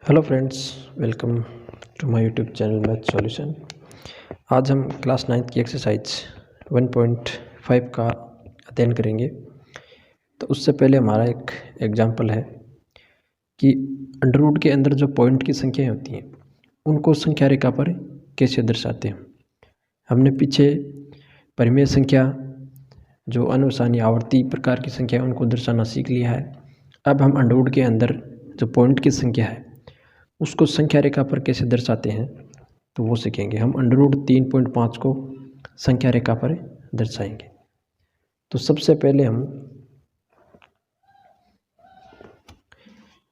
Hello friends, welcome to my YouTube channel math solution. आज हम class 9th की exercise 1.5 का अध्ययन करेंगे। तो उससे पहले हमारा एक एग्जांपल है कि अंडर रूट के अंदर जो पॉइंट की संख्याएं होती हैं उनको संख्या रेखा पर कैसे दर्शाते हैं। हमने पीछे परिमेय संख्या, जो अनुसानी आवर्ती प्रकार की संख्या है, उनको दर्शाना सीख लिया है। अब हम अंडर रूट के अंदर जो पॉइंट की संख्या है उसको संख्या रेखा पर कैसे दर्शाते हैं तो वो सीखेंगे। हम अंडर रूट 3.5 को संख्या रेखा पर दर्शाएंगे। तो सबसे पहले हम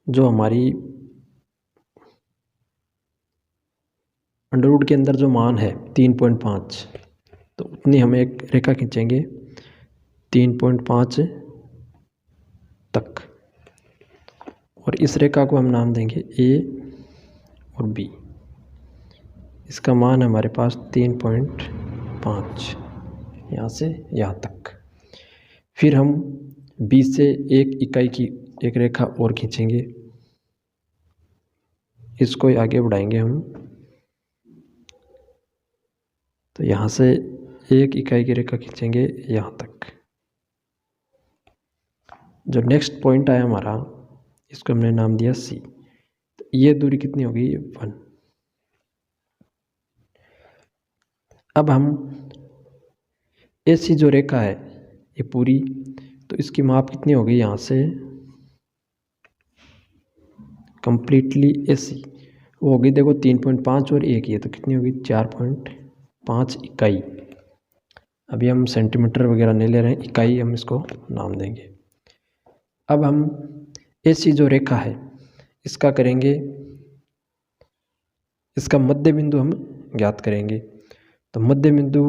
जो हमारी अंडर रूट के अंदर जो मान है 3.5, तो उतनी हम एक रेखा खींचेंगे 3.5 तक, और इस रेखा को हम नाम देंगे ए और बी। इसका मान है हमारे पास 3.5, यहाँ से यहाँ तक। फिर हम बी से 1 इकाई की एक रेखा और खींचेंगे, इसको आगे बढ़ाएंगे हम। तो यहाँ से 1 इकाई की रेखा खींचेंगे यहाँ तक। जो नेक्स्ट पॉइंट आया हमारा, इसको हमने नाम दिया सी। तो ये दूरी कितनी होगी? 1। अब हम ऐसी जो रेखा है ये पूरी, तो इसकी माप कितनी होगी? यहाँ से कंप्लीटली ऐसी वो होगी, देखो 3.5 और 1, ये तो कितनी होगी? 4.5 इकाई। अभी हम सेंटीमीटर वगैरह नहीं ले रहे हैं, इकाई हम इसको नाम देंगे। अब हम ऐसी जो रेखा है इसका करेंगे, इसका मध्य बिंदु हम ज्ञात करेंगे। तो मध्य बिंदु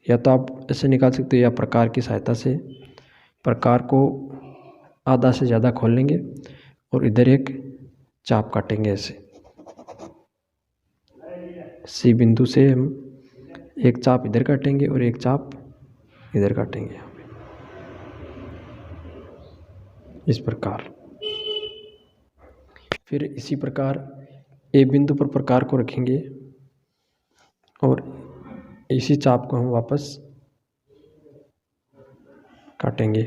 या तो आप ऐसे निकाल सकते हो या प्रकार की सहायता से। प्रकार को आधा से ज़्यादा खोल लेंगे और इधर एक चाप काटेंगे ऐसे। सी बिंदु से हम एक चाप इधर काटेंगे और एक चाप इधर काटेंगे, यहाँ पे इस प्रकार। फिर इसी प्रकार ए बिंदु पर प्रकार को रखेंगे और इसी चाप को हम वापस काटेंगे।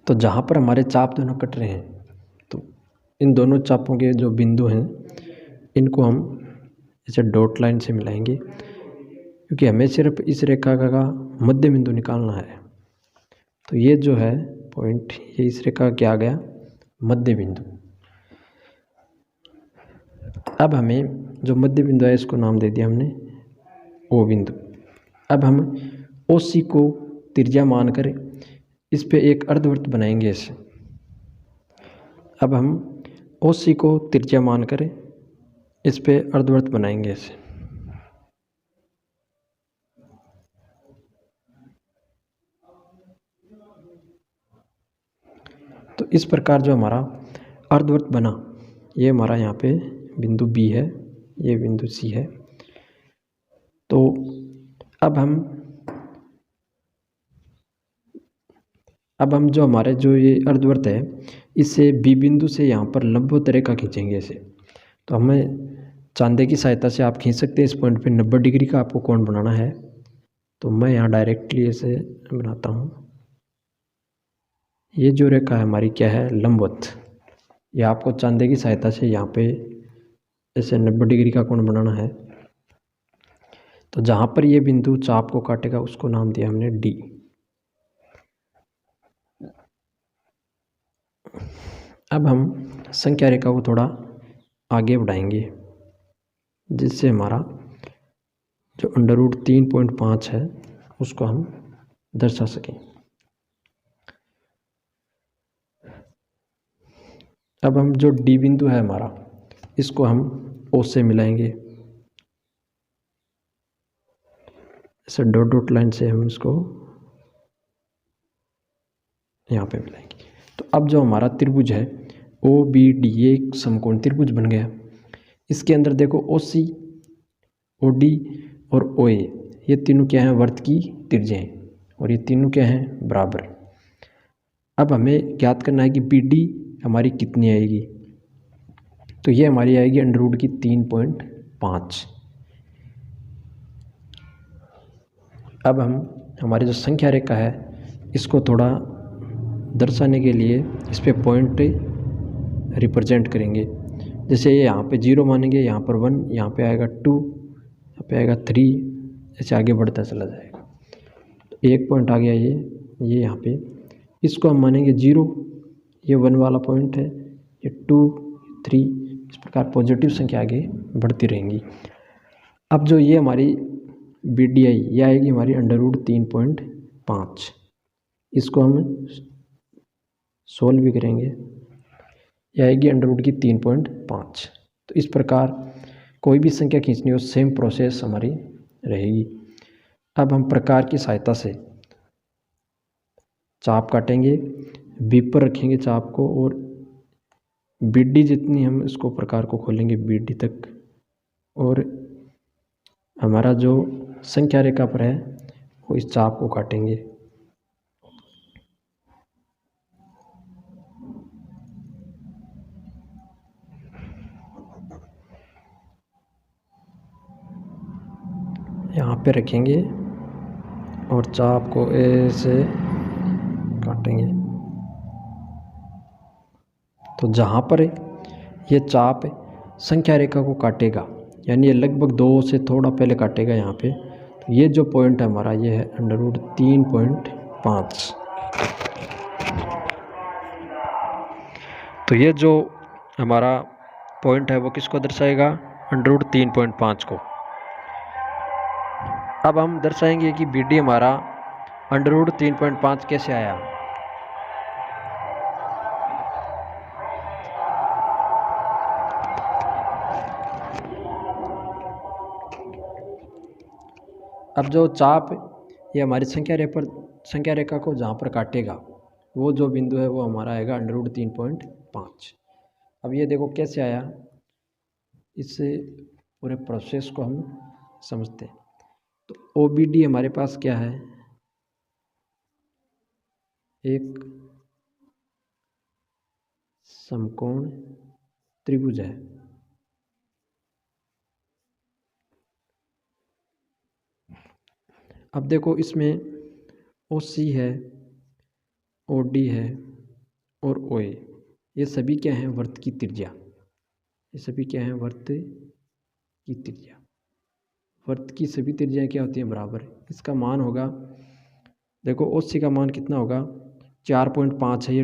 तो जहाँ पर हमारे चाप दोनों कट रहे हैं, तो इन दोनों चापों के जो बिंदु हैं इनको हम इसे डॉट लाइन से मिलाएंगे, क्योंकि हमें सिर्फ इस रेखा का मध्य बिंदु निकालना है। तो ये जो है पॉइंट, ये इस रेखा का क्या आ गया? मध्य बिंदु। अब हमें जो मध्य बिंदु है इसको नाम दे दिया हमने ओ बिंदु। अब हम ओ सी को त्रिज्या मानकर इस पे एक अर्धवृत्त बनाएंगे ऐसे। अब हम ओ सी को त्रिज्या मानकर इस पे अर्धवृत्त बनाएंगे ऐसे। तो इस प्रकार जो हमारा अर्धवृत्त बना, ये हमारा यहाँ पे बिंदु बी है, ये बिंदु सी है। तो अब हम जो हमारे जो ये अर्धवृत्त है, इससे बी बिंदु से यहाँ पर लंबवत रेखा खींचेंगे ऐसे। तो हमें चांदे की सहायता से आप खींच सकते हैं। इस पॉइंट पे 90 डिग्री का आपको कोण बनाना है, तो मैं यहाँ डायरेक्टली ऐसे बनाता हूँ। ये जो रेखा है हमारी क्या है? लंबवत। ये आपको चांदे की सहायता से यहाँ पे ऐसे 90 डिग्री का कोण बनाना है। तो जहाँ पर ये बिंदु चाप को काटेगा उसको नाम दिया हमने डी। अब हम संख्या रेखा को थोड़ा आगे बढ़ाएंगे, जिससे हमारा जो अंडर रूट 3.5 है उसको हम दर्शा सकें। अब हम जो डी बिंदु है हमारा, इसको हम ओ से मिलाएंगे ऐसे डॉट डॉट लाइन से। हम इसको यहाँ पे मिलाएंगे। तो अब जो हमारा त्रिभुज है ओ बी डी, ये एक समकोण त्रिभुज बन गया। इसके अंदर देखो ओ सी, ओ डी और ओ ए, ये तीनों क्या हैं? वृत्त की त्रिज्याएं, और ये तीनों क्या हैं? बराबर। अब हमें ज्ञात करना है कि बी डी हमारी कितनी आएगी, तो ये हमारी आएगी अंडर रूट की 3.5। अब हम हमारी जो संख्या रेखा है इसको थोड़ा दर्शाने के लिए इस पे पॉइंट रिप्रेजेंट करेंगे। जैसे ये यहाँ पे 0 मानेंगे, यहाँ पर 1, यहाँ पे आएगा 2, यहाँ पे आएगा 3, ऐसे आगे बढ़ता चला जाएगा। तो एक पॉइंट आ गया ये यहाँ पे, इसको हम मानेंगे 0, ये 1 वाला पॉइंट है, ये 2, 3, इस प्रकार पॉजिटिव संख्या आगे बढ़ती रहेंगी। अब जो ये हमारी BDI ये आएगी हमारी अंडर रूट 3.5, इसको हम सोल्व भी करेंगे, यह आएगी अंडर रूट की 3.5। तो इस प्रकार कोई भी संख्या खींचनी हो सेम प्रोसेस हमारी रहेगी। अब हम प्रकार की सहायता से चाप काटेंगे, बी पर रखेंगे चाप को, और BD जितनी हम इसको प्रकार को खोलेंगे BD तक, और हमारा जो संख्या रेखा पर है वो इस चाप को काटेंगे। यहाँ पे रखेंगे और चाप को ऐसे काटेंगे। तो जहाँ पर ये चाप संख्या रेखा को काटेगा, यानी ये लगभग 2 से थोड़ा पहले काटेगा यहाँ पे, तो ये जो पॉइंट है हमारा ये है अंडर रूट 3.5। तो ये जो हमारा पॉइंट है वो किसको दर्शाएगा, अंडर रूट 3.5 को। अब हम दर्शाएंगे कि BD हमारा अंडर रूट 3.5 कैसे आया। अब जो चाप ये हमारी संख्या रेखा को जहाँ पर काटेगा वो जो बिंदु है वो हमारा आएगा अंडर रूट 3.5। अब ये देखो कैसे आया, इससे पूरे प्रोसेस को हम समझते हैं। तो OBD हमारे पास क्या है, एक समकोण त्रिभुज है। अब देखो इसमें OC है, OD है और OA, ये सभी क्या हैं, वृत्त की त्रिज्या। ये सभी क्या हैं, वृत्त की त्रिज्या। वृत्त की सभी त्रिज्याएं क्या होती हैं, बराबर। इसका मान होगा, देखो OC का मान कितना होगा, 4.5 है ये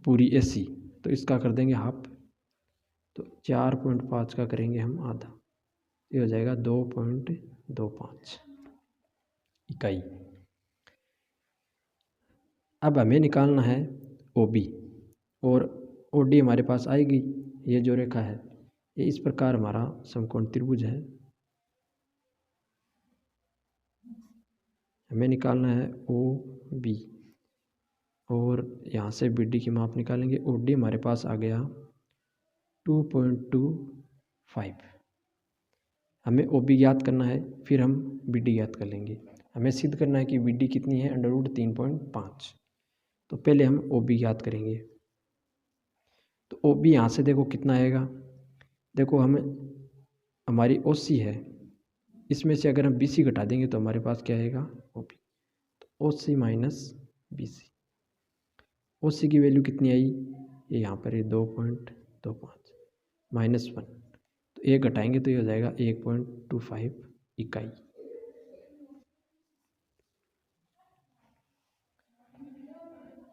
पूरी AC, तो इसका कर देंगे हाफ, तो 4.5 का करेंगे हम आधा, ये हो जाएगा 2.25 इकाई। अब हमें निकालना है OB, और OD हमारे पास आएगी। ये जो रेखा है ये इस प्रकार हमारा समकोण त्रिभुज है। हमें निकालना है OB, और यहाँ से BD की माप निकालेंगे। OD हमारे पास आ गया 2.25। हमें OB ज्ञात करना है, फिर हम BD ज्ञात कर लेंगे। हमें सिद्ध करना है कि BD कितनी है, अंडर रूट 3.5। तो पहले हम OB ज्ञात करेंगे। तो OB यहाँ से देखो कितना आएगा, देखो हमारी OC है, इसमें से अगर हम BC घटा देंगे तो हमारे पास क्या आएगा, OB। तो OC माइनस BC, OC की वैल्यू कितनी आई, ये यहाँ पर है 2.25 -1, तो एक घटाएंगे तो ये हो जाएगा 1.25 इकाई।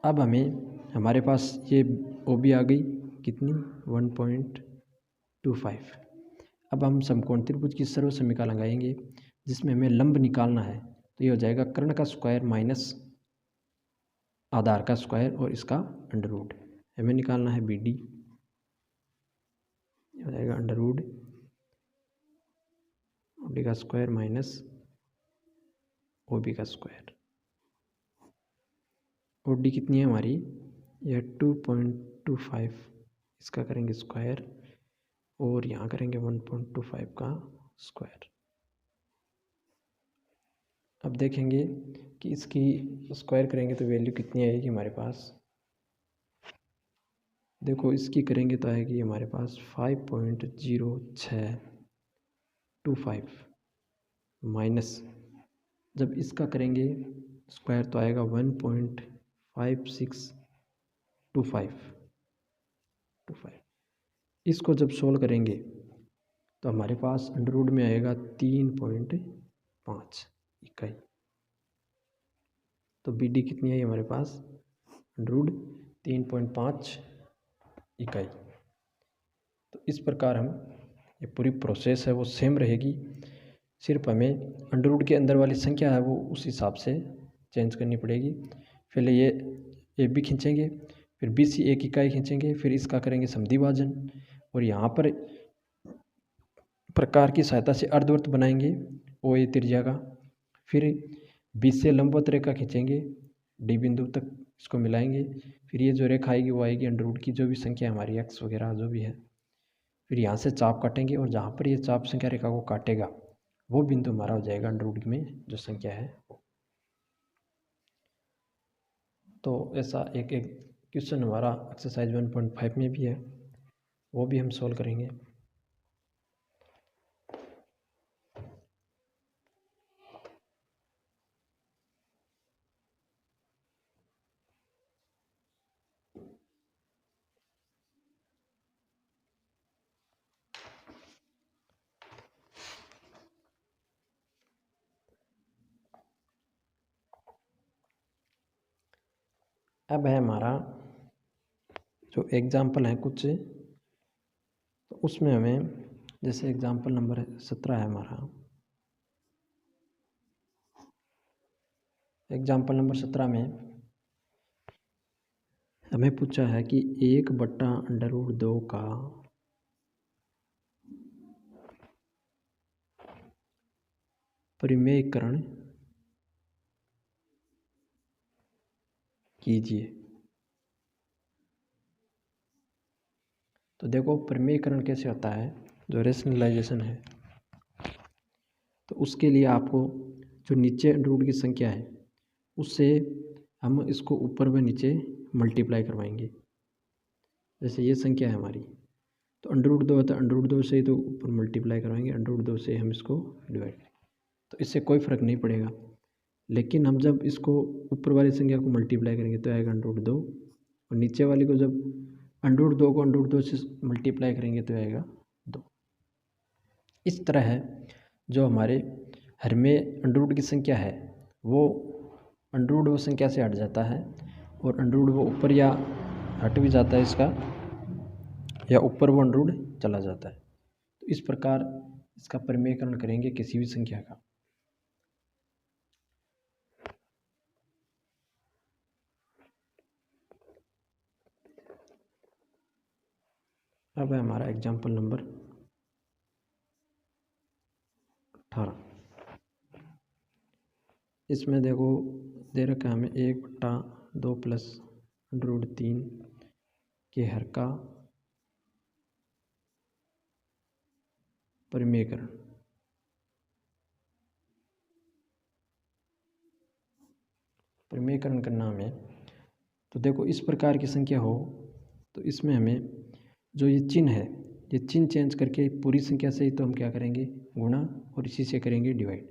अब हमारे पास ये OB आ गई कितनी, 1.25। अब हम समकोण त्रिभुज की सर्व समीकरण लगाएंगे जिसमें हमें लंब निकालना है, तो ये हो जाएगा कर्ण का स्क्वायर माइनस आधार का स्क्वायर और इसका अंडर रूट। हमें निकालना है BD, ये हो जाएगा अंडर रूट OD का स्क्वायर माइनस OB का स्क्वायर। OD कितनी है हमारी, यह 2.25, इसका करेंगे स्क्वायर और यहाँ करेंगे 1.25 का स्क्वायर। अब देखेंगे कि इसकी स्क्वायर करेंगे तो वैल्यू कितनी आएगी हमारे पास, देखो इसकी करेंगे तो आएगी हमारे पास 5.0625 माइनस, जब इसका करेंगे स्क्वायर तो आएगा 1.5625। इसको जब सोल्व करेंगे तो हमारे पास अंडर रूट में आएगा 3.5 इकाई। तो बी डी कितनी आई हमारे पास? अंडर रूट 3.5 इकाई। तो इस प्रकार हम ये पूरी प्रोसेस है वो सेम रहेगी, सिर्फ हमें अंडर रूट के अंदर वाली संख्या है वो उस हिसाब से चेंज करनी पड़ेगी। पहले ये ए बी खींचेंगे, फिर बी सी एक इकाई खींचेंगे, फिर इसका करेंगे समद्विभाजन और यहाँ पर प्रकार की सहायता से अर्धवृत्त बनाएंगे ओ ए त्रिज्या का, फिर बी से लंबवत रेखा खींचेंगे डी बिंदु तक, इसको मिलाएंगे, फिर ये जो रेखा आएगी वो आएगी अंडर रूट की जो भी संख्या हमारी एक्स वगैरह जो भी है, फिर यहाँ से चाप काटेंगे और जहाँ पर ये चाप संख्या रेखा को काटेगा वो बिंदु हमारा हो जाएगा अंडर रूट में जो संख्या है वो। तो ऐसा एक क्वेश्चन हमारा एक्सरसाइज 1.5 में भी है, वो भी हम सॉल्व करेंगे। अब है हमारा जो एग्जाम्पल है कुछ, तो उसमें हमें जैसे एग्जाम्पल नंबर 17 है हमारा। एग्जाम्पल नंबर 17 में हमें पूछा है कि 1/√2 का परिमेयकरण कीजिए। तो देखो परिमेयकरण कैसे होता है, जो रेशनलाइजेशन है, तो उसके लिए आपको जो नीचे अंडर रूट की संख्या है उससे हम इसको ऊपर व नीचे मल्टीप्लाई करवाएंगे। जैसे ये संख्या है हमारी, तो अंडर रूट 2 होता है, अंडर रूट 2 से तो ऊपर मल्टीप्लाई करवाएंगे, अंडर रूट 2 से हम इसको डिवाइड करेंगे, तो इससे कोई फ़र्क नहीं पड़ेगा। लेकिन हम जब इसको ऊपर वाली संख्या को मल्टीप्लाई करेंगे तो आएगा अंडर रूट 2, और नीचे वाली को जब अंडर रूट 2 को अंडर रूट 2 से मल्टीप्लाई करेंगे तो आएगा 2। इस तरह है जो हमारे हर में अंडर रूट की संख्या है वो अंडर रूट वो संख्या से हट जाता है, और अंडर रूट वो ऊपर या हट भी जाता है इसका, या ऊपर वो अंडर रूट चला जाता है। तो इस प्रकार इसका परिमेयकरण करेंगे किसी भी संख्या का। अब है हमारा एग्जाम्पल नंबर 18। इसमें देखो दे रखा है हमें 1/2 प्लस अंडर रूट 3 के हर का परिमेयकरण। परिमेयकरण करना हमें, तो देखो इस प्रकार की संख्या हो तो इसमें हमें जो ये चिन्ह है ये चिन्ह चेंज करके पूरी संख्या से ही तो हम क्या करेंगे गुणा, और इसी से करेंगे डिवाइड।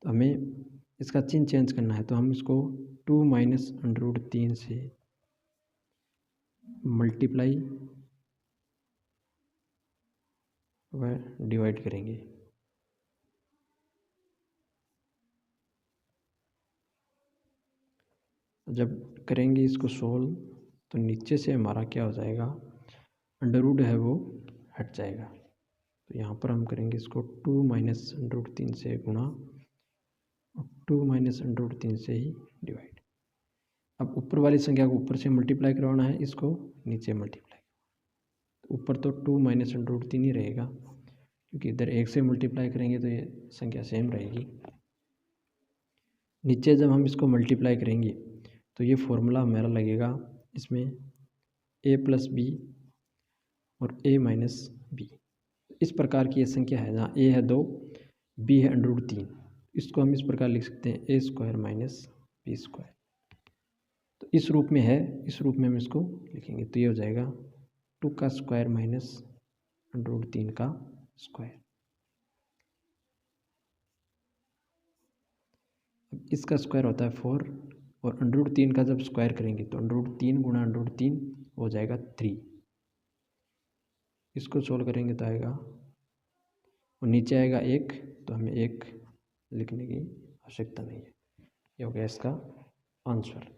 तो हमें इसका चिन्ह चेंज करना है, तो हम इसको 2 माइनस अंडर रूट 3 से मल्टीप्लाई व डिवाइड करेंगे। जब करेंगे इसको सोल्व तो नीचे से हमारा क्या हो जाएगा, अंडर रूट है वो हट जाएगा। तो यहाँ पर हम करेंगे इसको 2 माइनस अंडर रूट 3 से गुणा और 2 माइनस अंडर रूट 3 से ही डिवाइड। अब ऊपर वाली संख्या को ऊपर से मल्टीप्लाई करवाना है, इसको नीचे मल्टीप्लाई। तो ऊपर तो 2 माइनस अंडर रूट 3 ही रहेगा, क्योंकि इधर 1 से मल्टीप्लाई करेंगे तो ये संख्या सेम रहेगी। नीचे जब हम इसको मल्टीप्लाई करेंगे तो ये फॉर्मूला हमारा लगेगा इसमें a प्लस बी और a माइनस बी। इस प्रकार की ये संख्या है जहाँ a है 2, b है अंडर रूट 3। इसको हम इस प्रकार लिख सकते हैं a square minus b square. तो इस रूप में है, इस रूप में हम इसको लिखेंगे तो ये हो जाएगा 2 का स्क्वायर माइनस √3 का स्क्वायर। अब इसका स्क्वायर होता है 4 और √3 का जब स्क्वायर करेंगे तो √3 गुणा √3 हो जाएगा 3। इसको सोल्व करेंगे तो आएगा, और नीचे आएगा 1, तो हमें 1 लिखने की आवश्यकता नहीं है। ये हो गया इसका आंसर।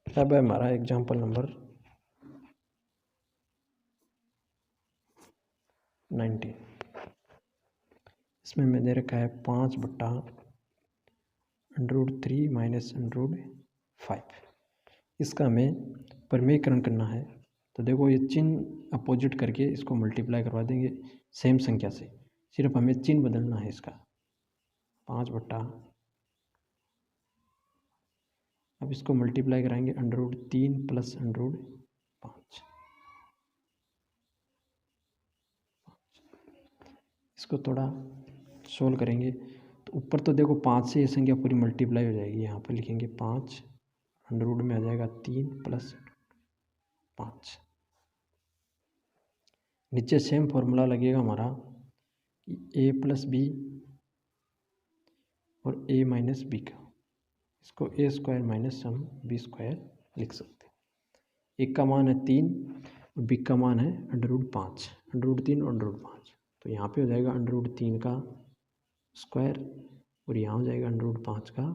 अब है हमारा एग्जाम्पल नंबर 19। इसमें मैं दे रखा है 5/√3 माइनस √5। इसका हमें परिमेयकरण करना है। तो देखो ये चिन्ह अपोजिट करके इसको मल्टीप्लाई करवा देंगे सेम संख्या से, सिर्फ हमें चिन्ह बदलना है इसका। 5/, अब इसको मल्टीप्लाई कराएंगे √3 प्लस √5। इसको थोड़ा सोल्व करेंगे तो ऊपर तो देखो 5 से ये संख्या पूरी मल्टीप्लाई हो जाएगी। यहाँ पर लिखेंगे 5, √ में आ जाएगा 3 प्लस 5। नीचे सेम फॉर्मूला लगेगा हमारा a प्लस बी और a माइनस बी का। इसको a स्क्वायर माइनस हम b स्क्वायर लिख सकते हैं। एक का मान है 3 और b का मान है √5, √3 और √5। तो यहाँ पे हो जाएगा √3 का स्क्वायर और यहाँ हो जाएगा √5 का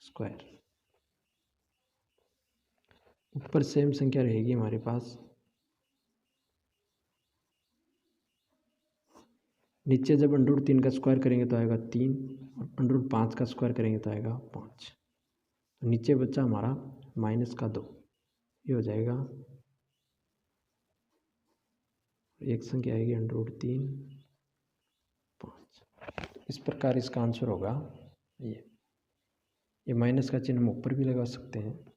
स्क्वायर। ऊपर सेम संख्या रहेगी हमारे पास। नीचे जब √3 का स्क्वायर करेंगे तो आएगा 3 और √5 का स्क्वायर करेंगे तो आएगा 5। तो नीचे बचा हमारा माइनस का 2, ये हो जाएगा, एक संख्या आएगी √3, 5। इस प्रकार इसका आंसर होगा ये माइनस का चिन्ह हम ऊपर भी लगा सकते हैं।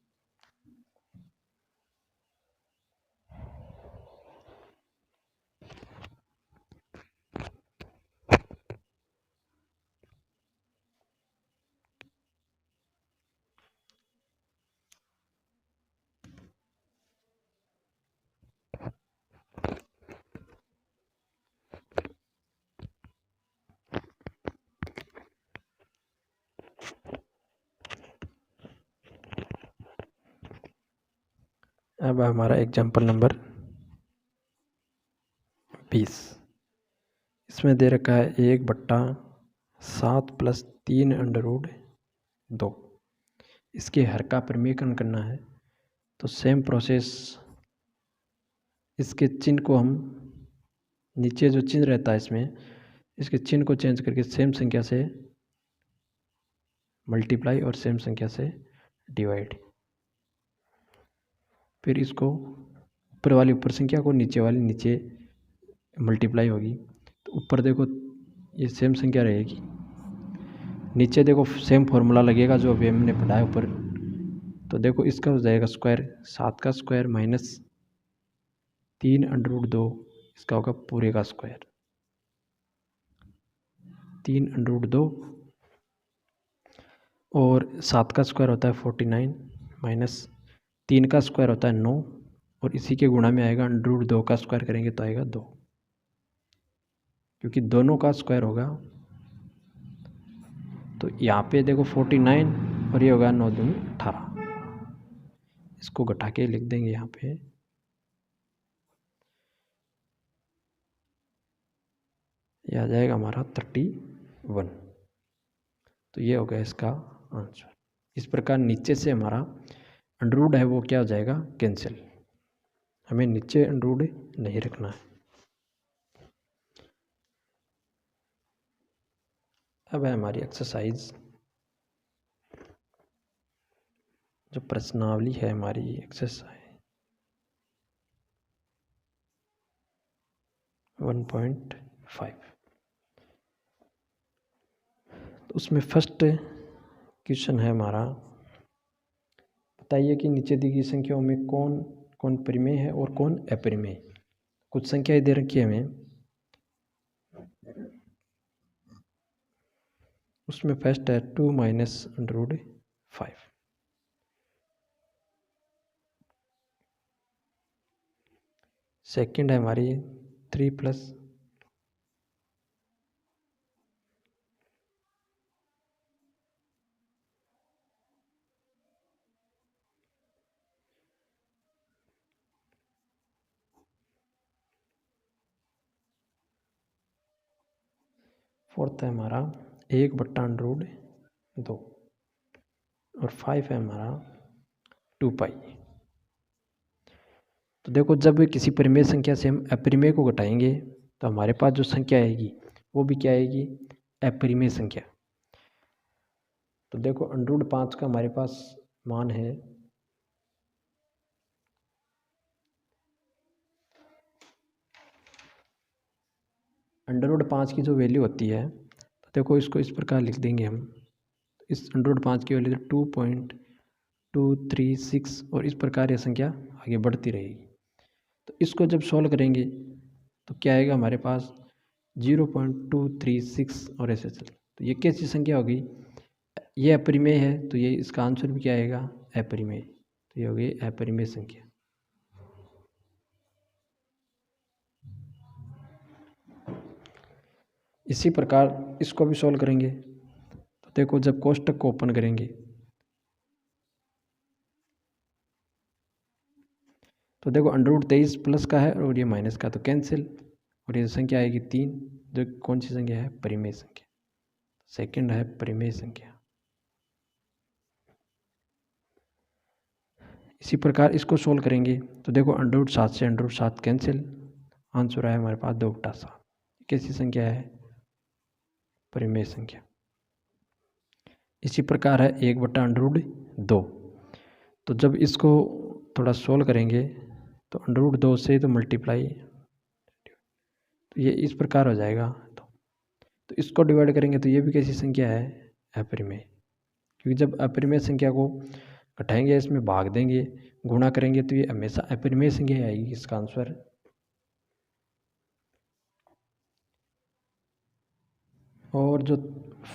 अब हमारा एग्जाम्पल नंबर 20। इसमें दे रखा है 1/7 प्लस 3 √2। इसके हर का परिमेयकरण करना है। तो सेम प्रोसेस, इसके चिन्ह को हम नीचे जो चिन्ह रहता है इसमें, इसके चिन्ह को चेंज करके सेम संख्या से मल्टीप्लाई और सेम संख्या से डिवाइड। फिर इसको ऊपर वाली ऊपर संख्या को नीचे वाली नीचे मल्टीप्लाई होगी। तो ऊपर देखो ये सेम संख्या रहेगी, नीचे देखो सेम फॉर्मूला लगेगा जो अभी हमने पढ़ा है ऊपर। तो देखो इसका हो जाएगा स्क्वायर, 7 का स्क्वायर माइनस 3 √2, इसका होगा पूरे का स्क्वायर। 3 √2 और 7 का स्क्वायर होता है 49 माइनस 3 का स्क्वायर होता है 9 और इसी के गुणा में आएगा √2 का स्क्वायर करेंगे तो आएगा 2, क्योंकि दोनों का स्क्वायर होगा। तो यहाँ पे देखो 49 और ये होगा 9 दूनी 18। इसको घटा के लिख देंगे यहाँ पे, यह आ जाएगा हमारा 31। तो ये हो गया इसका आंसर। इस प्रकार नीचे से हमारा अंडरवुड है वो क्या हो जाएगा, कैंसिल। हमें नीचे अंडरवुड नहीं रखना है। अब है हमारी एक्सरसाइज, जो प्रश्नावली है हमारी एक्सरसाइज 1.5। तो उसमें फर्स्ट क्वेश्चन है हमारा, बताइए कि नीचे दी गई संख्याओं में कौन कौन परिमेय है और कौन अपरिमेय। कुछ संख्याएं दे रखी है हमें, उसमें फर्स्ट है 2 माइनस अंडर 5, सेकेंड है हमारी 3 प्लस फोर्थ है हमारा 1/√2 और 5 है हमारा 2 पाई। तो देखो जब किसी परिमेय संख्या से हम अपरिमेय को घटाएंगे तो हमारे पास जो संख्या आएगी वो भी क्या आएगी, अपरिमेय संख्या। तो देखो अंडर रूट 5 का हमारे पास मान है अंडर रूट 5 की जो वैल्यू होती है, तो देखो इसको इस प्रकार लिख देंगे हम। इस अंडर रूट 5 की वैल्यू 2.236 और इस प्रकार यह संख्या आगे बढ़ती रहेगी। तो इसको जब सॉल्व करेंगे तो क्या आएगा हमारे पास 0.236 और ऐसे चल। तो ये कैसी संख्या होगी, ये अपरिमेय है, तो ये इसका आंसर भी क्या आएगा, अपरिमेय। तो ये होगी अपरिमेय संख्या। इसी प्रकार इसको भी सॉल्व करेंगे। तो देखो जब कोष्टक को ओपन करेंगे तो देखो अंडर रूट 23 प्लस का है और ये माइनस का, तो कैंसिल, और ये संख्या आएगी 3, जो कौन सी संख्या है, परिमेय संख्या। सेकंड है परिमेय संख्या। इसी प्रकार इसको सोल्व करेंगे तो देखो अंडर रूट 7 से अंडर रूट 7 कैंसिल, आंसर आया हमारे पास 2/7। कैसी संख्या है, परिमेय संख्या। इसी प्रकार है 1/√2। तो जब इसको थोड़ा सोल्व करेंगे तो अंडर रूट 2 से तो मल्टीप्लाई, तो ये इस प्रकार हो जाएगा। तो इसको डिवाइड करेंगे तो ये भी कैसी संख्या है, अपरिमेय। क्योंकि जब अपरिमेय संख्या को घटाएंगे, इसमें भाग देंगे, गुणा करेंगे, तो ये हमेशा अपरिमेय संख्या आएगी इसका आंसर। और जो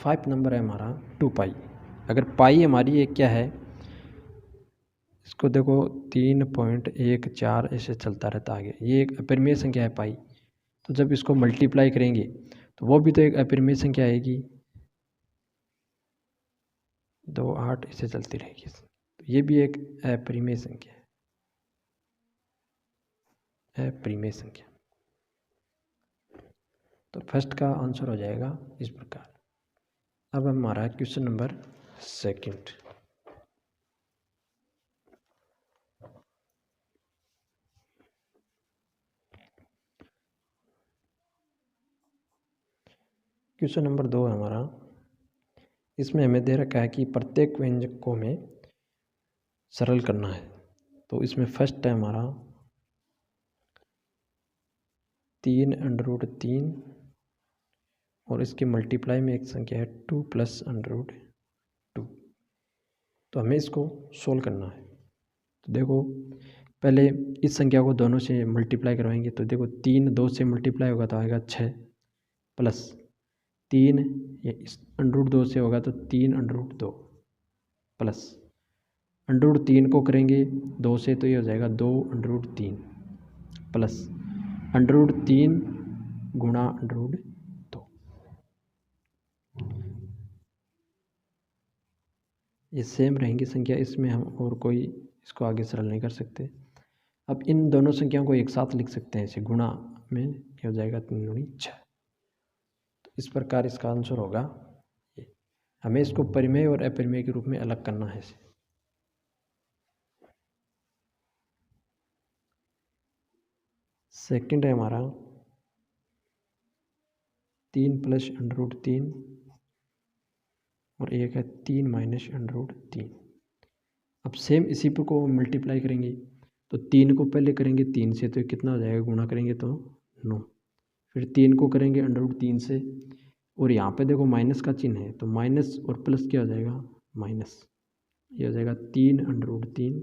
5 नंबर है हमारा 2 पाई। अगर पाई हमारी ये क्या है, इसको देखो 3.14 ऐसे चलता रहता आगे, ये एक अपरिमेय संख्या है पाई। तो जब इसको मल्टीप्लाई करेंगे तो वो भी तो एक अपरिमेय संख्या आएगी, 2 8 ऐसे चलती रहेगी। तो ये भी एक अपरिमेय संख्या है, अपरिमेय संख्या। तो फर्स्ट का आंसर हो जाएगा इस प्रकार। अब हमारा question number second. Question number 2 है हमारा। इसमें हमें दे रखा है कि प्रत्येक व्यंजक को हमें सरल करना है। तो इसमें फर्स्ट है हमारा 3√3 और इसके मल्टीप्लाई में एक संख्या है 2 प्लस अंडर रूट 2। तो हमें इसको सोल्व करना है। तो देखो पहले इस संख्या को दोनों से मल्टीप्लाई करवाएंगे। तो देखो 3 2 से मल्टीप्लाई होगा तो आएगा 6, प्लस 3 ये इस अंडर रूट 2 से होगा तो 3√2, प्लस अंडर रूट 3 को करेंगे 2 से तो ये हो जाएगा 2√3, प्लस अंडर रूट 3 गुणा अंडर रूट 2। ये सेम रहेंगी संख्या, इसमें हम और कोई इसको आगे सरल नहीं कर सकते। अब इन दोनों संख्याओं को एक साथ लिख सकते हैं, इसे गुणा में ये हो जाएगा 3 दूनी 6। तो इस प्रकार इसका आंसर होगा ये। हमें इसको परिमेय और अपरिमेय के रूप में अलग करना है इसे। सेकंड है हमारा 3 प्लस अंडर रूट 3 और एक है 3 माइनस अंडर रूट 3। अब सेम इसी पर को मल्टीप्लाई करेंगे। तो 3 को पहले करेंगे 3 से तो कितना हो जाएगा, गुणा करेंगे तो 9, फिर 3 को करेंगे अंडर रूट 3 से, और यहाँ पे देखो माइनस का चिन्ह है तो माइनस और प्लस क्या हो जाएगा, माइनस। ये हो जाएगा 3√3।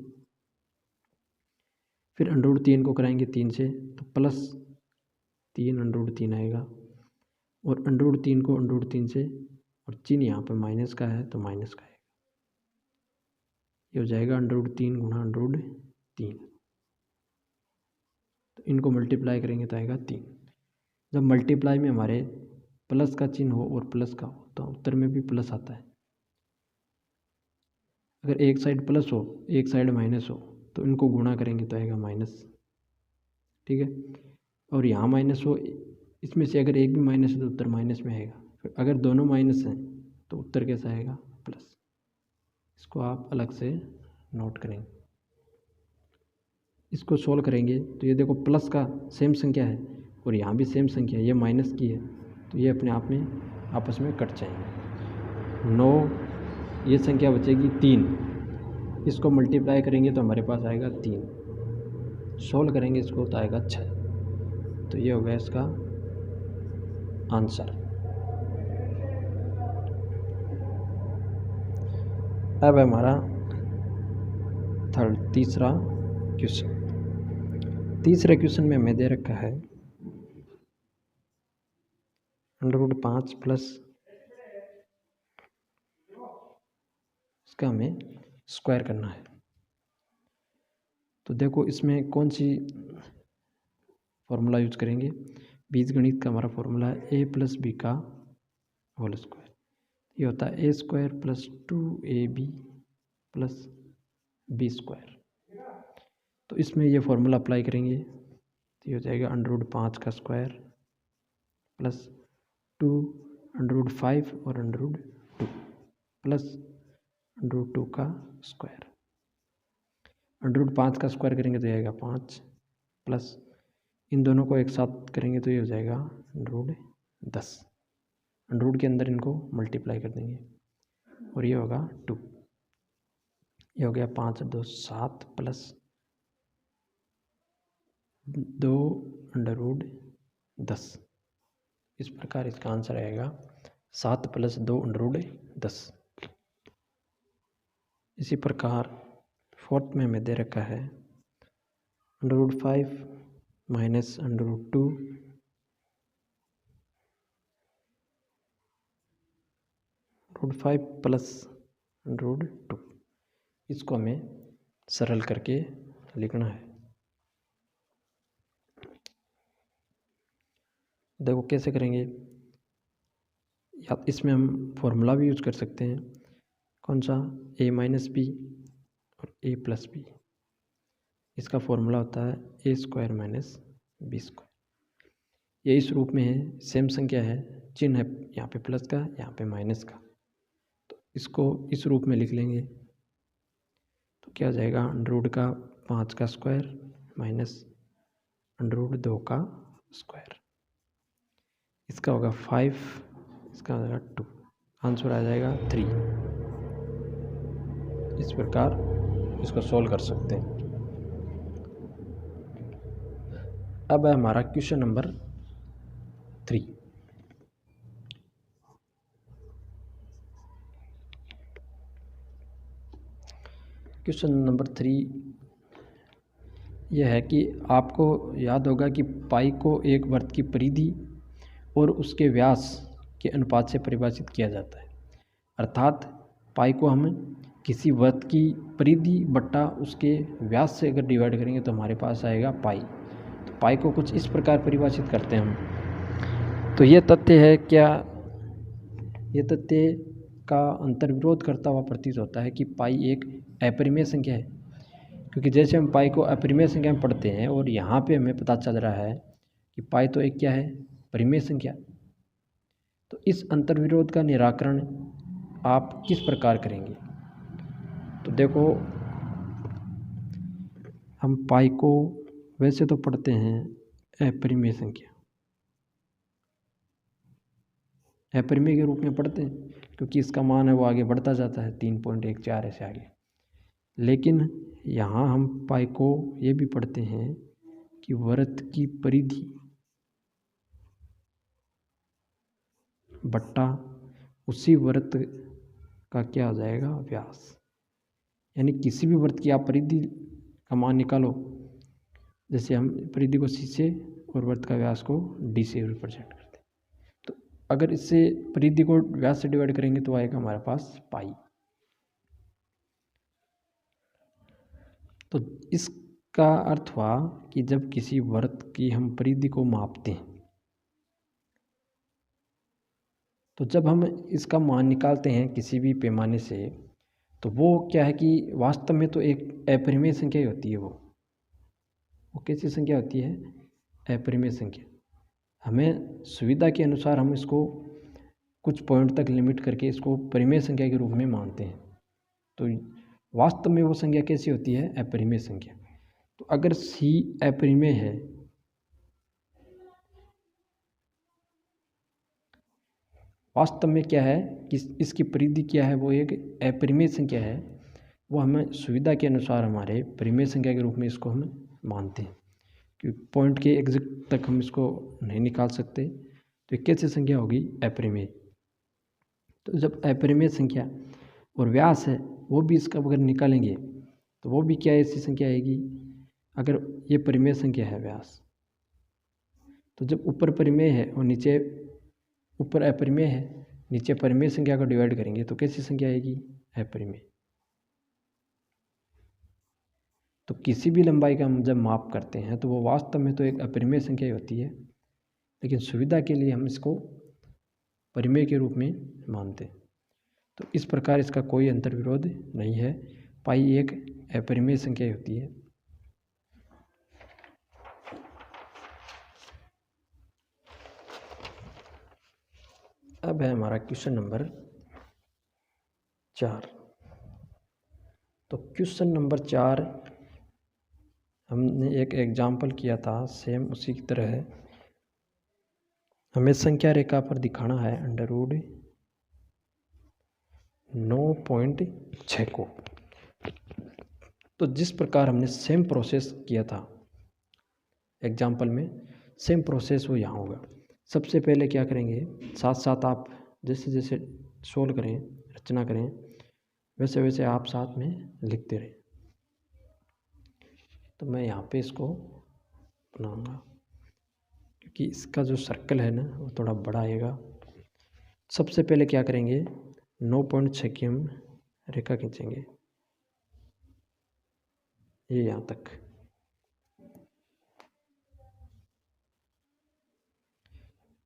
फिर √3 को कराएंगे 3 से तो प्लस 3√3 आएगा, और √3 को √3 से, और चिन्ह यहाँ पे माइनस का है तो माइनस का आएगा। ये हो जाएगा √3 गुणा √3। तो इनको मल्टीप्लाई करेंगे तो आएगा 3। जब मल्टीप्लाई में हमारे प्लस का चिन्ह हो और प्लस का हो तो उत्तर में भी प्लस आता है। अगर एक साइड प्लस हो एक साइड माइनस हो तो इनको गुणा करेंगे तो आएगा माइनस, ठीक है। और यहाँ माइनस हो, इसमें से अगर एक भी माइनस है तो उत्तर माइनस में आएगा। फिर अगर दोनों माइनस हैं तो उत्तर कैसा आएगा? प्लस। इसको आप अलग से नोट करेंगे। इसको सोल्व करेंगे तो ये देखो प्लस का सेम संख्या है और यहाँ भी सेम संख्या है, ये माइनस की है तो ये अपने आप में आपस में कट जाएंगे। 9, ये संख्या बचेगी 3, इसको मल्टीप्लाई करेंगे तो हमारे पास आएगा 3, सोल्व करेंगे इसको तो आएगा 6। तो ये हो गया इसका आंसर। अब हमारा तीसरा क्वेश्चन। तीसरे क्वेश्चन में हमें दे रखा है √5 प्लस, इसका हमें स्क्वायर करना है। तो देखो इसमें कौन सी फॉर्मूला यूज करेंगे? बीजगणित का हमारा फॉर्मूला है a + b का होल स्क्वायर। ये होता है a² + 2ab + b²। तो इसमें ये फॉर्मूला अप्लाई करेंगे तो ये हो जाएगा √5 का स्क्वायर प्लस 2 √5 और √2 प्लस √2 का स्क्वायर। √5 का स्क्वायर करेंगे तो आएगा 5 प्लस इन दोनों को एक साथ करेंगे तो ये हो जाएगा √10। √ के अंदर इनको मल्टीप्लाई कर देंगे और ये होगा 2। ये हो गया 5 2 7 प्लस 2 √10। इस प्रकार इसका आंसर आएगा 7 + 2 √10। इसी प्रकार फोर्थ में हमें दे रखा है √5 - √2 √5 प्लस √2। इसको हमें सरल करके लिखना है। देखो कैसे करेंगे, या इसमें हम फॉर्मूला भी यूज कर सकते हैं। कौन सा? a - b और a + b। इसका फॉर्मूला होता है a² - b²। ये इस रूप में है, सेम संख्या है, चिन्ह है यहाँ पे प्लस का, यहाँ पे माइनस का, तो इसको इस रूप में लिख लेंगे तो क्या हो जाएगा? √5 का स्क्वायर माइनस √2 का स्क्वायर। इसका होगा 5, इसका हो जाएगा 2, आंसर आ जाएगा 3। इस प्रकार इसको सॉल्व कर सकते हैं। अब है हमारा क्वेश्चन नंबर 3। क्वेश्चन नंबर 3 यह है कि आपको याद होगा कि पाई को एक वृत्त की परिधि और उसके व्यास के अनुपात से परिभाषित किया जाता है। अर्थात पाई को हम किसी वृत्त की परिधि बट्टा उसके व्यास से अगर डिवाइड करेंगे तो हमारे पास आएगा पाई। तो पाई को कुछ इस प्रकार परिभाषित करते हैं हम। तो ये तथ्य है क्या? ये तथ्य का अंतर्विरोध करता हुआ प्रतीत होता है कि पाई एक अपरिमेय संख्या है, क्योंकि जैसे हम पाई को अपरिमेय संख्या में पढ़ते हैं और यहाँ पे हमें पता चल रहा है कि पाई तो एक क्या है? परिमेय संख्या। तो इस अंतर्विरोध का निराकरण आप किस प्रकार करेंगे? तो देखो हम पाई को वैसे तो पढ़ते हैं अपरिमेय संख्या, अपरिमेय के रूप में पढ़ते हैं क्योंकि इसका मान है वो आगे बढ़ता जाता है 3.14 ऐसे आगे। लेकिन यहाँ हम पाई को ये भी पढ़ते हैं कि वृत्त की परिधि बट्टा उसी वृत्त का क्या हो जाएगा? व्यास। यानी किसी भी वृत्त की आप परिधि का मान निकालो, जैसे हम परिधि को सी से और वृत्त का व्यास को डी से रिप्रेजेंट करते हैं, तो अगर इससे परिधि को व्यास से डिवाइड करेंगे तो आएगा हमारे पास पाई। तो इसका अर्थ हुआ कि जब किसी वृत्त की हम परिधि को मापते हैं, तो जब हम इसका मान निकालते हैं किसी भी पैमाने से, तो वो क्या है कि वास्तव में तो एक अपरिमेय संख्या ही होती है। वो कैसी संख्या होती है? अपरिमेय संख्या। हमें सुविधा के अनुसार हम इसको कुछ पॉइंट तक लिमिट करके इसको परिमेय संख्या के रूप में मानते हैं। तो वास्तव में वो संख्या कैसी होती है? अपरिमेय संख्या। तो अगर सी अपरिमेय है, वास्तव में क्या है कि इसकी परिधि क्या है? वो एक अपरिमेय संख्या है। वो हमें सुविधा के अनुसार हमारे परिमेय संख्या के रूप में इसको हम मानते हैं, क्योंकि पॉइंट के एग्जैक्ट तक हम इसको नहीं निकाल सकते। तो ये कैसी संख्या होगी? अपरिमेय। तो जब अपरिमेय संख्या और व्यास है वो भी इसका अगर निकालेंगे तो वो भी क्या ऐसी संख्या आएगी? अगर ये परिमेय संख्या है व्यास, तो जब ऊपर परिमेय है और नीचे ऊपर अपरिमेय है, नीचे परिमेय संख्या को डिवाइड करेंगे तो कैसी संख्या आएगी? अपरिमेय। तो किसी भी लंबाई का हम जब माप करते हैं तो वो वास्तव में तो एक अपरिमेय संख्या ही होती है, लेकिन सुविधा के लिए हम इसको परिमेय के रूप में मानते हैं। तो इस प्रकार इसका कोई अंतर्विरोध नहीं है। पाई एक अपरिमेय संख्या ही होती है। अब है हमारा क्वेश्चन नंबर 4। तो क्वेश्चन नंबर 4 हमने एक एग्जाम्पल किया था, सेम उसी की तरह है। हमें संख्या रेखा पर दिखाना है √9.6 को। तो जिस प्रकार हमने सेम प्रोसेस किया था एग्जाम्पल में, सेम प्रोसेस वो यहाँ होगा। सबसे पहले क्या करेंगे, साथ साथ आप जैसे जैसे सोल्व करें, रचना करें, वैसे वैसे आप साथ में लिखते रहें। तो मैं यहाँ पे इसको बनाऊंगा, क्योंकि इसका जो सर्कल है ना वो थोड़ा बड़ा आएगा। सबसे पहले क्या करेंगे, 9.6 की हम रेखा खींचेंगे, ये यहाँ तक।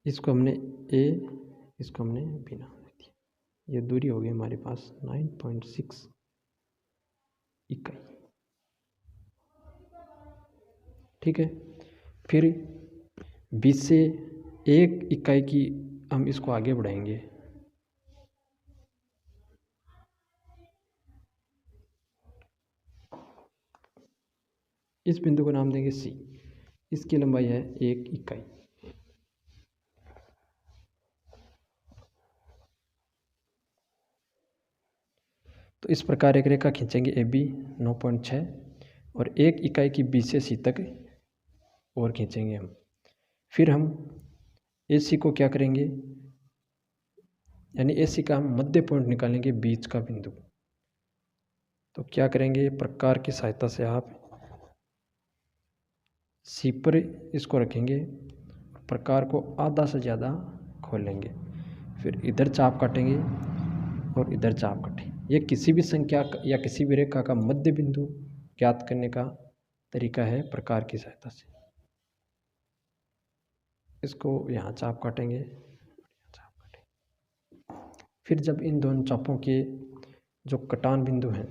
इसको हमने ए, इसको हमने बी नाम दे दिया। ये दूरी हो गई हमारे पास 9.6 इकाई। ठीक है, फिर 20 से 1 इकाई की हम इसको आगे बढ़ाएंगे। इस बिंदु को नाम देंगे सी। इसकी लंबाई है 1 इकाई। तो इस प्रकार एक रेखा खींचेंगे ए बी 9.6 और 1 इकाई की बी से सी तक और खींचेंगे हम। फिर हम ए सी को क्या करेंगे, यानी ए सी का हम मध्य पॉइंट निकालेंगे, बीच का बिंदु। तो क्या करेंगे, प्रकार की सहायता से आप सी पर इसको रखेंगे, प्रकार को आधा से ज़्यादा खोल लेंगे, फिर इधर चाप काटेंगे और इधर चाप काटेंगे। ये किसी भी संख्या या किसी भी रेखा का मध्य बिंदु ज्ञात करने का तरीका है प्रकार की सहायता से। इसको यहाँ चाप काटेंगे, चाप काटेंगे। फिर जब इन दोनों चापों के जो कटान बिंदु हैं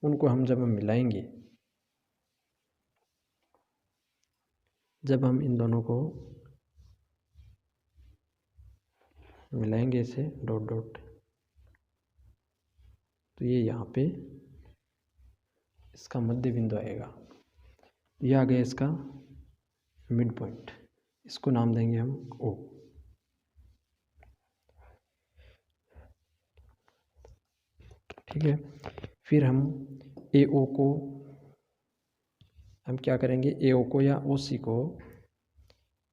उनको हम जब मिलाएंगे, जब हम इन दोनों को मिलाएंगे इसे डॉट डॉट, तो ये यहाँ पे इसका मध्य बिंदु आएगा। ये आ गया इसका मिड पॉइंट, इसको नाम देंगे हम ओ। ठीक है, फिर हम ए ओ को हम क्या करेंगे, ए ओ को या ओ सी को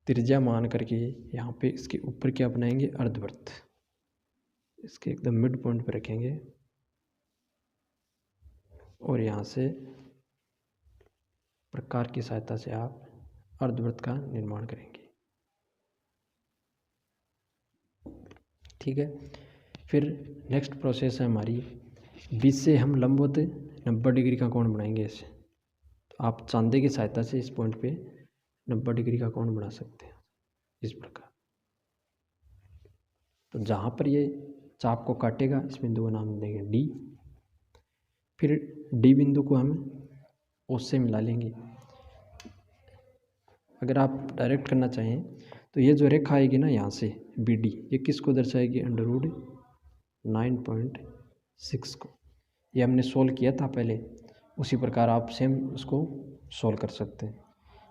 त्रिज्या मान करके यहाँ पे इसके ऊपर क्या बनाएंगे, अर्धवृत्त। इसके एकदम मिड पॉइंट पर रखेंगे। और यहाँ से प्रकार की सहायता से आप अर्धवृत्त का निर्माण करेंगे। ठीक है। फिर नेक्स्ट प्रोसेस है हमारी, बीच से हम लंबवत 90 डिग्री का कोण बनाएंगे ऐसे। तो आप चांदे की सहायता से इस पॉइंट पे 90 डिग्री का कोण बना सकते हैं इस प्रकार। तो जहाँ पर ये चाप को काटेगा इस बिंदु का नाम देंगे डी। फिर डी बिंदु को हम ओ से मिला लेंगे। अगर आप डायरेक्ट करना चाहें तो ये जो रेखा आएगी ना यहाँ से बी डी, ये किसको दर्शाएगी? अंडर रूट 9.6 को। ये हमने सोल्व किया था पहले, उसी प्रकार आप सेम उसको सोल्व कर सकते हैं।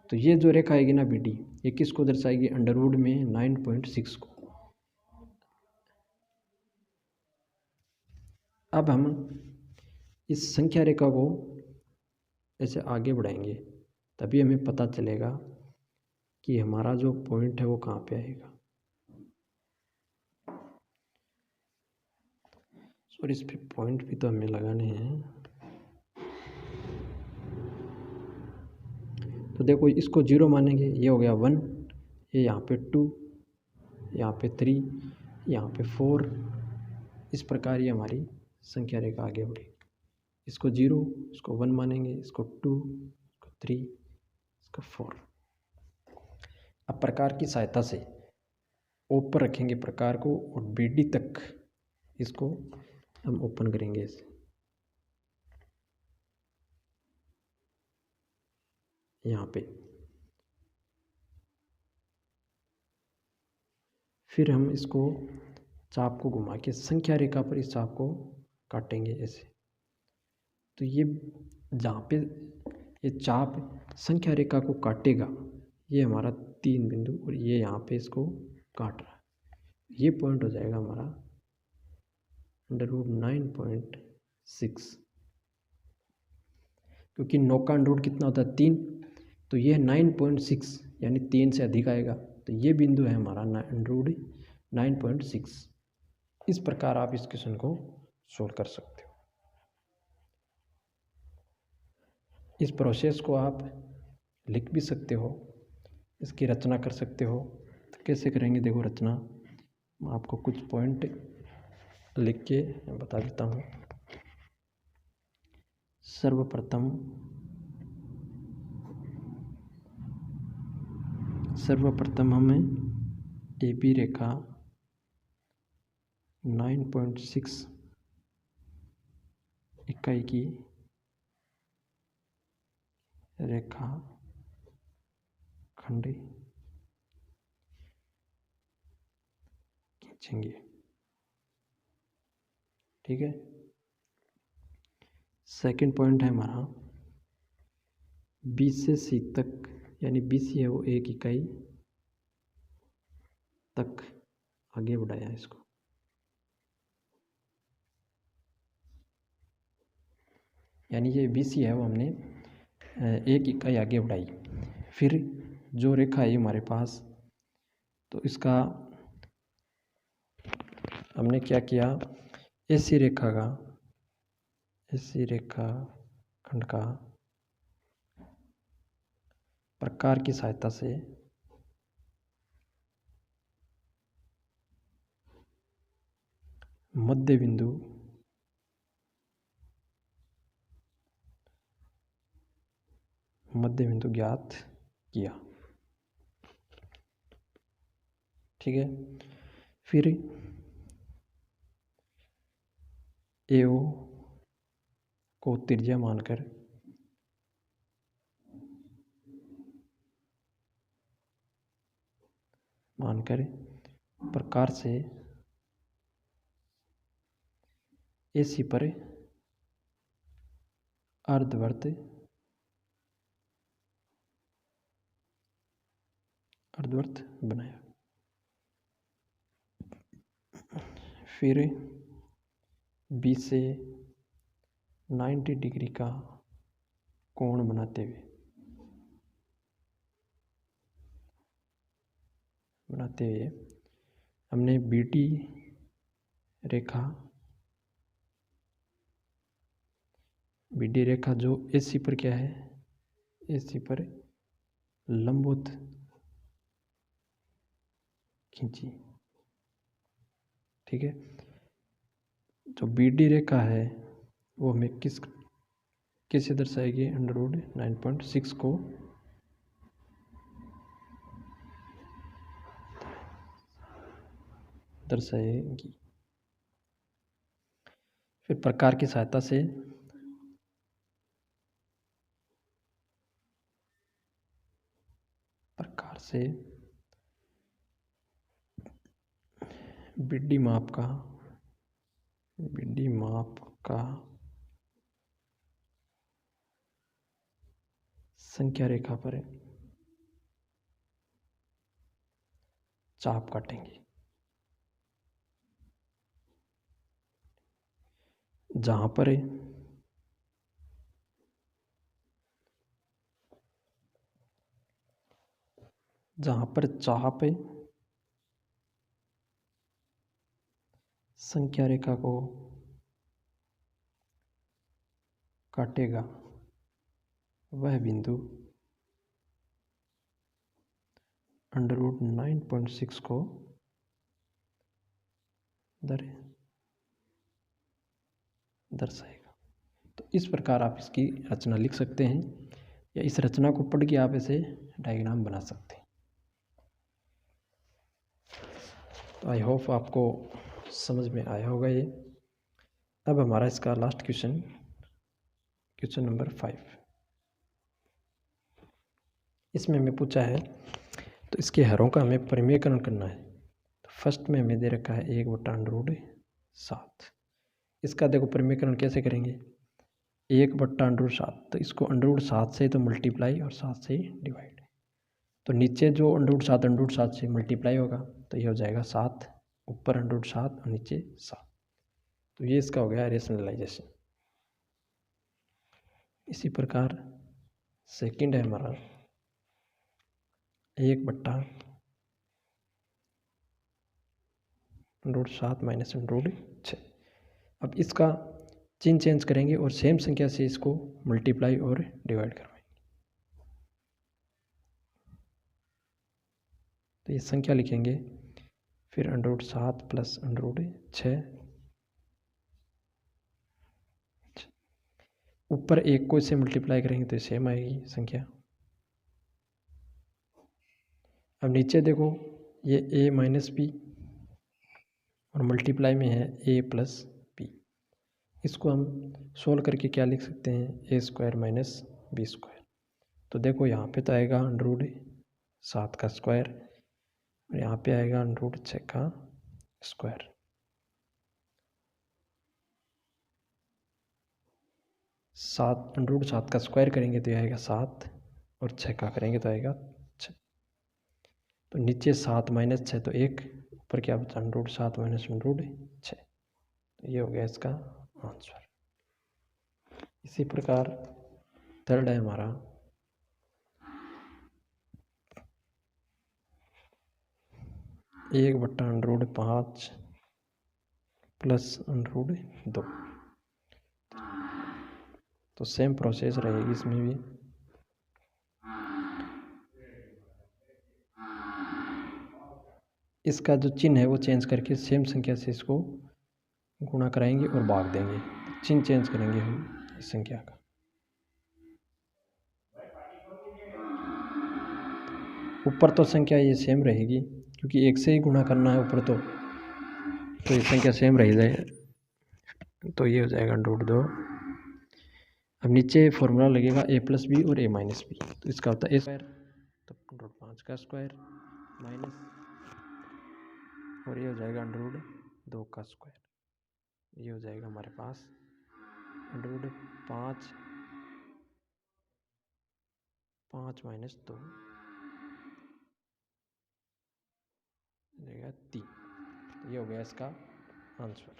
तो ये जो रेखा आएगी ना बी डी, ये किसको दर्शाएगी? अंडर रूट में 9.6 को। अब हम इस संख्या रेखा को ऐसे आगे बढ़ाएंगे, तभी हमें पता चलेगा कि हमारा जो पॉइंट है वो कहाँ पे आएगा। और इस पे पॉइंट भी तो हमें लगाने हैं। तो देखो इसको 0 मानेंगे, ये हो गया 1, ये यहाँ पे 2, यहाँ पे 3, यहाँ पे 4। इस प्रकार ये हमारी संख्या रेखा आगे बढ़ेगी। इसको 0, इसको 1 मानेंगे, इसको 2, इसको 3, इसको 4। अब प्रकार की सहायता से ऊपर रखेंगे प्रकार को और बीडी तक इसको हम ओपन करेंगे इसे। यहाँ पे फिर हम इसको चाप को घुमा के संख्या रेखा पर इस चाप को काटेंगे ऐसे। तो ये जहाँ पे ये चाप संख्या रेखा को काटेगा, ये हमारा 3 बिंदु, और ये यहाँ पे इसको काट रहा है, ये पॉइंट हो जाएगा हमारा अंडर रूट 9.6। क्योंकि 9 का अंडर रूट कितना होता है? 3, तो ये 9.6 यानी 3 से अधिक आएगा, तो ये बिंदु है हमारा अंडर रूट 9.6। इस प्रकार आप इस क्वेश्चन को सोल्व कर सकते हो। इस प्रोसेस को आप लिख भी सकते हो, इसकी रचना कर सकते हो। तो कैसे करेंगे देखो रचना, मैं आपको कुछ पॉइंट लिख के बता देता हूँ। सर्वप्रथम हमें ए बी रेखा 9.6 इकाई की रेखा खंड खींचेंगे। ठीक है। सेकंड पॉइंट है हमारा बी से सी तक, यानी बी सी है वो 1 इकाई तक आगे बढ़ाया इसको। यानी ये बी सी है वो हमने 1 इकाई आगे बढ़ाई। फिर जो रेखा है हमारे पास, तो इसका हमने क्या किया? ऐसी रेखा खंड का प्रकार की सहायता से मध्य बिंदु ज्ञात किया। ठीक है। फिर एओ को त्रिज्या मानकर प्रकार से एसी पर अर्धवृत्त बनाया। फिर बी से 90 डिग्री का कोण बनाते हुए हमने बीटी रेखा BD रेखा जो AC पर क्या है, AC पर लंबवत खींची। ठीक है, जो BD रेखा है वो हमें कैसे दर्शाएगी, अंडर रूट 9.6 को दर्शाएगी। फिर प्रकार की सहायता से BD माप का संख्या रेखा पर चाप काटेंगे। जहां पर चाप संख्या रेखा को काटेगा वह बिंदु अंडर रूट 9.6 को दर्शाएगा। तो इस प्रकार आप इसकी रचना लिख सकते हैं, या इस रचना को पढ़ के आप इसे डायग्राम बना सकते हैं। तो आई होप आपको समझ में आया होगा ये। अब हमारा इसका लास्ट क्वेश्चन नंबर 5, इसमें हमें पूछा है, तो इसके हरों का हमें परिमेयकरण करना है। तो फर्स्ट में हमें दे रखा है 1/√7। इसका देखो परिमेयकरण कैसे करेंगे, 1/√7, तो इसको √7 से तो मल्टीप्लाई और 7 से डिवाइड। तो नीचे जो √7 से मल्टीप्लाई होगा तो ये हो जाएगा 7, ऊपर √7 और नीचे 7। तो ये इसका हो गया रेशनलाइजेशन। इसी प्रकार सेकंड है हमारा 1/√7 माइनस √6। अब इसका चिन्ह चेंज करेंगे और सेम संख्या से इसको मल्टीप्लाई और डिवाइड करवाएंगे। तो ये संख्या लिखेंगे, फिर √7 प्लस √6, ऊपर एक को इससे मल्टीप्लाई करेंगे तो सेम आएगी संख्या। अब नीचे देखो, ये a माइनस बी और मल्टीप्लाई में है a प्लस बी। इसको हम सोल्व करके क्या लिख सकते हैं, a² माइनस b²। तो देखो यहाँ पे तो आएगा √7 का स्क्वायर और यहाँ पे आएगा √6 का स्क्वायर। √7 का स्क्वायर करेंगे तो आएगा 7 और 6 का करेंगे तो आएगा 6। तो नीचे 7 माइनस 6 तो 1, ऊपर क्या बचा √7 माइनस √6। तो ये हो गया इसका आंसर। इसी प्रकार थर्ड है हमारा 1/√5 प्लस √2। तो सेम प्रोसेस रहेगी इसमें भी। इसका जो चिन्ह है वो चेंज करके सेम संख्या से इसको गुणा कराएंगे और भाग देंगे। चिन्ह चेंज करेंगे हम इस संख्या का। ऊपर तो संख्या ये सेम रहेगी क्योंकि 1 से ही गुणा करना है ऊपर, तो ये संख्या सेम रह जाए। तो ये हो जाएगा √2। अब नीचे फॉर्मूला लगेगा a प्लस बी और a माइनस बी। तो इसका होता है a स्क्वायर, तो √5 का स्क्वायर माइनस, और ये हो जाएगा √2 का स्क्वायर। ये हो जाएगा हमारे पास √5 माइनस 2 जाएगा 3। ये हो गया इसका आंसर।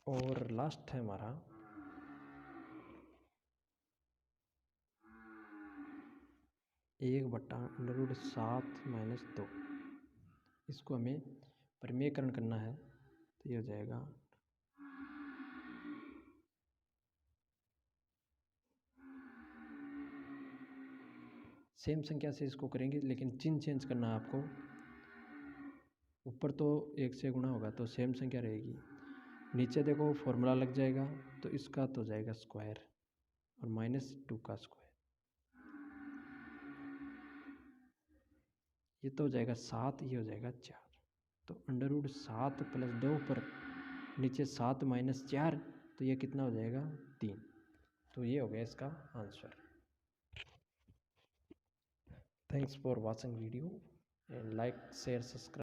और लास्ट है हमारा 1/√7 माइनस 2। इसको हमें परिमेयकरण करना है। तो ये हो जाएगा सेम संख्या से इसको करेंगे, लेकिन चिन्ह चेंज करना है आपको। ऊपर तो 1 से गुणा होगा तो सेम संख्या रहेगी, नीचे देखो फॉर्मूला लग जाएगा, तो इसका तो जाएगा स्क्वायर और -2 का स्क्वायर, ये तो हो जाएगा 7, ये हो जाएगा 4। तो √7 + 2 पर नीचे 7 - 4, तो ये कितना हो जाएगा 3। तो ये हो गया इसका answer. Thanks for watching video and like share subscribe.